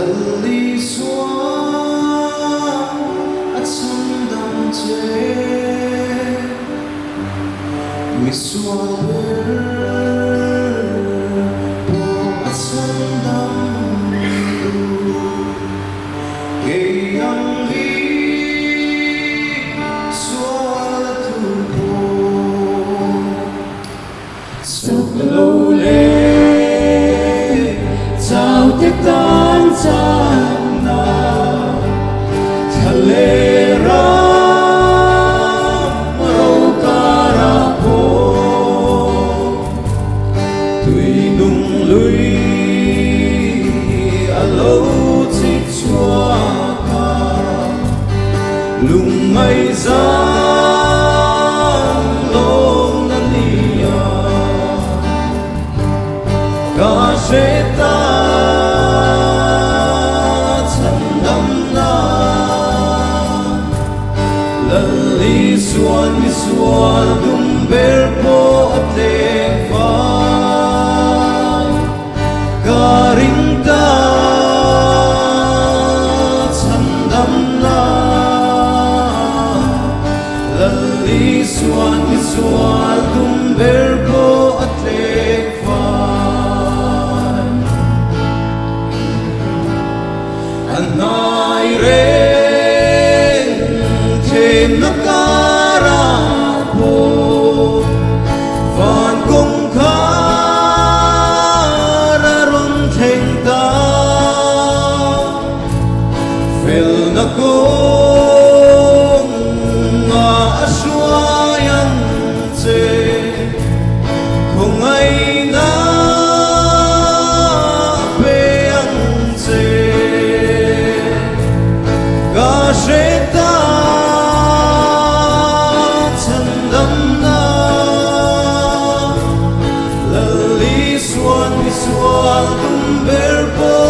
lalli suan at sandam che mi suaber po at sandam kayang li suatu po suklole sao tiếc tan chan na Thalai ra Urkṭp tùy nung lui alo chích chua ka lung mai giang long nan nia ka ta lalli suan mi suan dum ber po at leng fai karing ta chandam na lalli suan mi suan dum ber po at leng fai anai re nakarapo van kong kararon theng ta fel na kong nga aswayan che kong ay na peyang che kasheta suan dum ber po